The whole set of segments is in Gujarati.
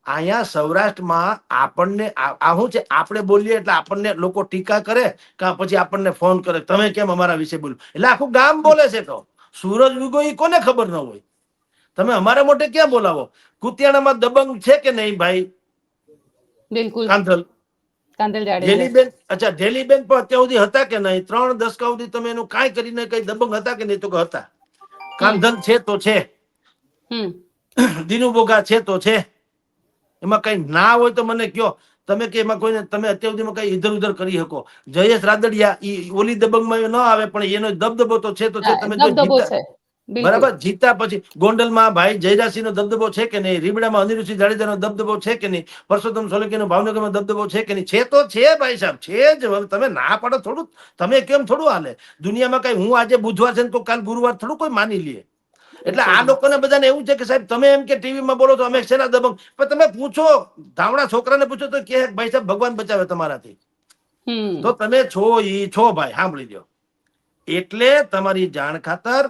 અહીંયા સૌરાષ્ટ્રમાં આપણને શું છે, આપણે બોલીએ એટલે આપણને લોકો ટીકા કરે કે પછી આપણને ફોન કરે, તમે કેમ અમારા વિશે બોલ્યું, એટલે આખું ગામ બોલે છે. તો સૂરજ ઉગો એ કોને ખબર ન હોય? તમે અમારા મોટે ક્યાં બોલાવો? કુતિયાણામાં દબંગ છે કે નહીં ભાઈ? બિલકુલ. કાંધલ કાંધલ જાડેજા. ઢેલીબેન, અચ્છા ઢેલીબેન પણ અત્યાર સુધી હતા કે નહીં? 3 દશકા સુધી તમે એનું કાંઈ કરીને કઈ દબંગ હતા કે નહીં? તો કે હતા. કાંધલ છે તો છે, દિનુ બોગા છે તો છે, એમાં કઈ ના હોય તો મને કયો. તમે કે એમાં કોઈને તમે અત્યાર સુધીમાં કઈ ઇધર ઉધર કરી શકો? જયેશ રાદડિયા ઈ ઓલી દબંગમાં ન આવે પણ એનો દબદબો તો છે તો છે. તમે જો જીતા, બરાબર, જીતા પછી ગોંડલમાં ભાઈ જયરાસિંહ નો દબદબો છે કે નહીં? રીબડામાં અનિરુદ્ધસિંહ જાડેજા નો દબદબો છે કે નહીં? પરસોત્તમ સોલંકી નો ભાવનગરમાં દબદબો છે કે નહીં? છે તો છે ભાઈ સાહેબ, છે જ. તમે ના પાડો થોડું, તમે કેમ થોડું હાલે દુનિયામાં? કઈ હું આજે બુધવાર છે તો કાલ ગુરુવાર થોડું કોઈ માની લે? એટલે આ લોકોને બધાને એવું છે કે સાહેબ તમે એમ કે ટીવીમાં બોલો તો અમે શેના દબંગ, પણ તમે પૂછો ધાવણા છોકરાને પૂછો તો કે ભાઈ સાહેબ ભગવાન બચાવે તમારાથી. તો તમે છો ઈ છો ભાઈ, સાંભળી લો. એટલે તમારી જાણ ખાતર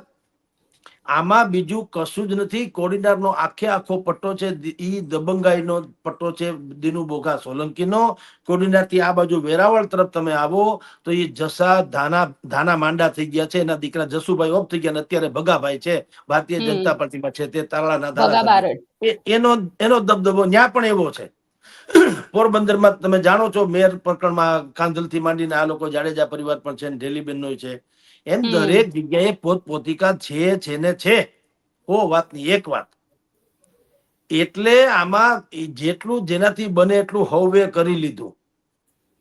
આમાં બીજું કશું જ નથી. કોડીનારનો આખો પટ્ટો છે ઈ દબંગાઈનો પટ્ટો છે, દિનુ બોઘા સોલંકીનો. કોડીનાર થી આ બાજુ વેરાવળ તરફ તમે આવો તો એ જસા ધાના માંડા થઈ ગયા છે. એના દીકરા જસુભાઈ ઓફ થઈ ગયા, અત્યારે ભગાભાઈ છે, ભારતીય જનતા પાર્ટીમાં છે, તે તારલાના ધારાસભ્ય. એનો દબદબો ન્યા પણ એવો છે. પોરબંદરમાં તમે જાણો છો મેયર પ્રકરણમાં કાંધલ થી માંડીને આ લોકો જાડેજા પરિવાર પણ છે, ઢેલીબેન નો છે. એમ દરેક જગ્યાએ પોતપોતિકા છે ને છે. ઓ વાતની એક વાત. એટલે આમાં જેટલું જેનાથી બને એટલું હૌવે કરી લીધું.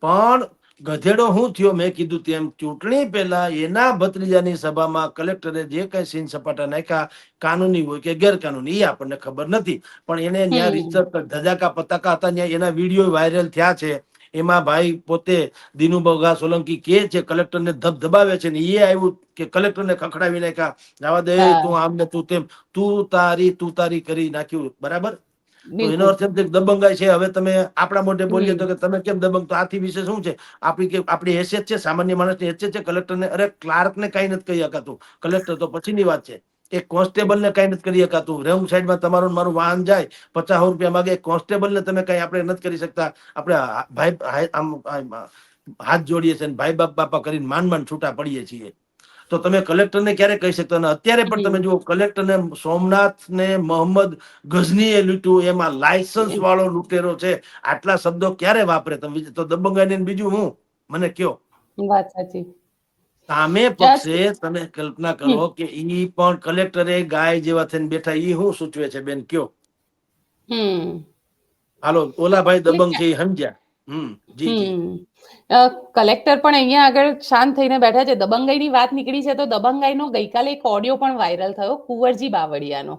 પણ ગધેડો શું થયો? મેં કીધું તેમ ચૂંટણી પહેલા એના ભત્રીજાની સભામાં કલેક્ટરે જે કઈ સીન સપાટા નાખ્યા, કાનૂની હોય કે ગેરકાનૂની, એ આપણને ખબર નથી. પણ એને ત્યાં રિસર્ચ ધજાકા પતાકા હતા, ત્યાં એના વિડીયો વાયરલ થયા છે. એમાં ભાઈ પોતે દિનુ બોઘા સોલંકી કે છે કલેક્ટરને ધબધબાવે છે, ને એ આવ્યું કે કલેક્ટરને ખખડાવી નાખ્યા, જવા દે તું આમ ને તું તેમ, તું તારી કરી નાખ્યું. બરાબર. તો એનો અર્થ એમ દબંગાઈ છે. હવે તમે આપણા મોઢે બોલીએ તો કે તમે કેમ દબંગ? તો આથી વિશે શું છે? આપણી હેસિયત છે, સામાન્ય માણસની હેસિયત છે. કલેક્ટરને, અરે ક્લાર્ક ને કઈ નથી કહી શકાતું, કલેક્ટર તો પછીની વાત છે. એક કોન્સ્ટેબલ ને કઈ નથી કરી શકાતું. રોંગ સાઈડમાં તમારું મારું વાહન જાય, 50 રૂપિયા માંગે, કોન્સ્ટેબલ ને તમે કઈ આપણે નથી કરી શકતા. આપણે ભાઈ આમ હાથ જોડીએ છીએ, ભાઈ બાપા કરીને માંડ છૂટા પડીએ છીએ. તો તમે કલેક્ટરને ક્યારે કહી શકતા? અને અત્યારે પણ તમે જુઓ કલેક્ટરને સોમનાથ ને મોહમ્મદ ગઝની એ લૂંટ્યું, એમાં લાયસન્સ વાળો લૂંટેરો છે. આટલા શબ્દો ક્યારે વાપરે? તમે તો દબંગાઈ બીજું હું મને કયો. વાત સાચી. સામે પક્ષે તમે કલ્પના કરો કે ઈ પણ કલેક્ટરે ગાય જેવા થઈને બેઠા, ઈ શું સૂચવે છે બેન કયો? હાલો, ઓલા ભાઈ દબંગ છે એ સમજ્યા. કલેક્ટર પણ અહીંયા આગળ શાંત થઈને બેઠા છે. દબંગાઈની વાત નીકળી છે તો દબંગાઈનો ગઈકાલે એક ઓડિયો પણ વાયરલ થયો, કુંવરજી બાવળિયાનો.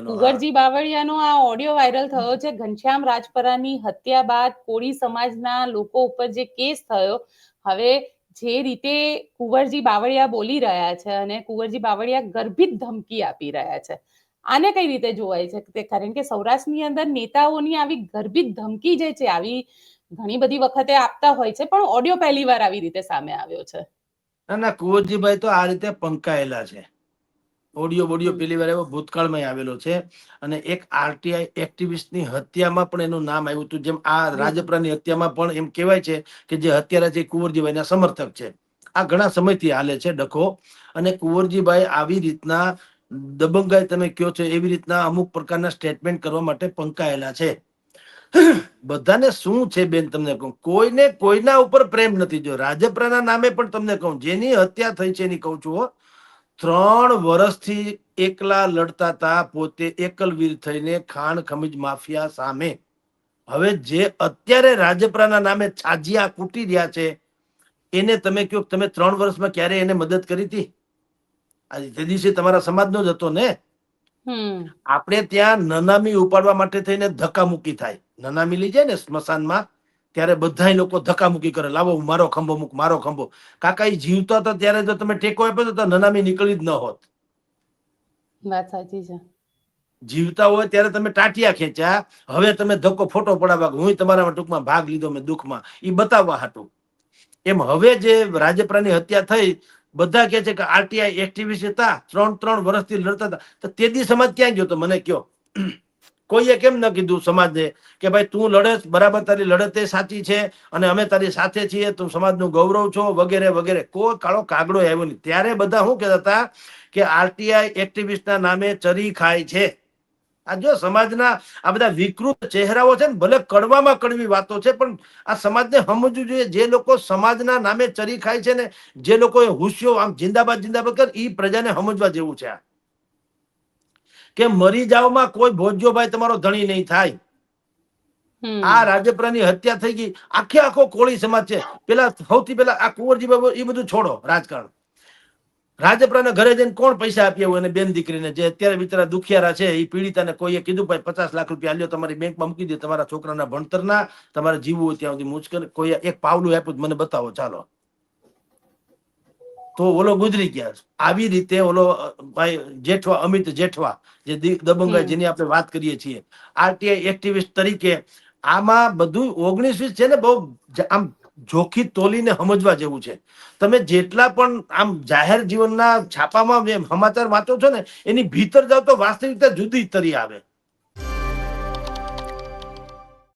કુંવરજી બાવળિયાનો આ ઓડિયો વાયરલ થયો છે. ઘનશ્યામ રાજપરાની હત્યા બાદ કોળી સમાજના લોકો ઉપર જે કેસ થયો, હવે જે રીતે કુંવરજી બાવળિયા બોલી રહ્યા છે અને કુંવરજી બાવળિયા ગર્ભિત ધમકી આપી રહ્યા છે, આને કઈ રીતે જોવાય છે? કારણ કે સૌરાષ્ટ્રની અંદર નેતાઓની આવી ગર્ભિત ધમકી જે છે, આવી ઘણી બધી વખતે આપતા હોય છે, પણ ઓડિયો પહેલી વાર આવી રીતે સામે આવ્યો છે. ના, કુંવરજીભાઈ તો આ રીતે પંકાયેલા છે. ઓડિયો પેલી વાર એવો ભૂતકાળમાં આવેલો છે. અને એક આરટીઆઈ એક્ટિવિસ્ટની હત્યામાં પણ એનું નામ આવ્યું હતું. જેમ આ રાજપરાની હત્યામાં પણ એમ કહેવાય છે કે જે હત્યારા છે કુંવરજીભાઈના સમર્થક છે. આ ઘણા સમયથી હાલે છે ડખો. અને કુંવરજીભાઈ આવી રીતના દબંગાઈ તમે કયો છો એવી રીતના અમુક પ્રકારના સ્ટેટમેન્ટ કરવા માટે પંકાયેલા છે. બધાને શું છે બેન, તમને કહું, કોઈને કોઈના ઉપર પ્રેમ નથી. જો રાજપરાના નામે પણ તમને કહું, જેની હત્યા થઈ છે એની કહું છું, 3 વર્ષથી એકલા લડતા હતા પોતે એકલવીર થઈને ખાણ ખમીજ માફિયા સામે. હવે જે અત્યારે રાજપરાના નામે છાજિયા કૂટી રહ્યા છે, એને તમે કહો તમે 3 વર્ષમાં ક્યારે એને મદદ કરી હતી? તે દિવસે તમારા સમાજનો જ હતો ને. આપણે ત્યાં નનામી ઉપાડવા માટે થઈને ધક્કામુક્કી થાય. નનામી લઈ જાય ને સ્મશાનમાં, ત્યારે બધા લોકો ધક્કામુક્કી કરે, લાવો મારો ખંભો મૂક, મારો ખંભો. કાકા એ જીવતો હતો ત્યારે જો તમે ટેકો આપ્યો તો નનામી નીકળી જ ન હોત. વાત સાચી છે. જીવતા હોય ત્યારે તમે ટાટિયા ખેંચ્યા, હવે તમે ધક્કો ફોટો પડાવવા, હું તમારામાં ટૂંકમાં ભાગ લીધો મેં દુઃખમાં, એ બતાવવા હતું. એમ હવે જે રાજપરાની હત્યા થઈ, બધા કે છે કે આરટીઆઈ એક્ટિવિસ્ટ હતા, 3 વર્ષથી લડતા હતા, તો તેદી સમાજ ક્યાં ગયો તો મને કયો? કોઈએ કેમ ન કીધું સમાજને કે ભાઈ તું લડત બરાબર, તારી લડત એ સાચી છે અને અમે તારી સાથે છીએ, તું સમાજનું ગૌરવ છો વગેરે વગેરે. કોઈ કાળો કાગડો આવ્યો નહીં. ત્યારે બધા શું કહેતા હતા કે આરટીઆઈ એક્ટિવિસ્ટના નામે ચરી ખાય છે. આ જો સમાજના આ બધા વિકૃત ચહેરાઓ છે ને, ભલે કડવામાં કડવી વાતો છે, પણ આ સમાજને સમજવું જોઈએ. જે લોકો સમાજના નામે ચરી ખાય છે ને, જે લોકો હુસ્યો આમ જિંદાબાદ જિંદાબાદ કરે, એ પ્રજાને સમજવા જેવું છે. કે મરી જાવમાં કોઈ ભોજ્યો તમારો ધણી નહીં થાય. આ રાજપરાની હત્યા થઈ ગઈ, આખો કોળી સમાજ છે. પેલા સૌથી પેલા આ કુંવરજી બાબુ એ બધું છોડો, રાજકારણ. રાજપરાના ઘરે જઈને કોણ પૈસા આપ્યા હોય અને બેન દીકરીને, જે અત્યારે બિચારા દુખિયારા છે, એ પીડિતાને કોઈએ કીધું ભાઈ 50 લાખ રૂપિયા લ્યો, તમારી બેંકમાં મૂકી દે, તમારા છોકરાના ભણતરના, તમારે જીવવું હોય ત્યાં સુધી મુશ્કેલ. કોઈ એક પાવલું આપ્યું મને બતાવો, ચાલો. તો ઓલો ગુજરી ગયા. આવી રીતે ઓલો ભાઈ જેઠવા, અમિત જેઠવા, જે દબંગાઈ જેની આપણે વાત કરીએ છીએ, આરટીઆઈ એક્ટિવિસ્ટ તરીકે, આમાં બધું 19-20 છે ને, બહુ આમ જોખી તોલીને સમજવા જેવું છે. તમે જેટલા પણ આમ જાહેર જીવનના છાપામાં સમાચાર વાંચો છો ને, એની ભીતર જાવ તો વાસ્તવિકતા જુદી તરી આવે.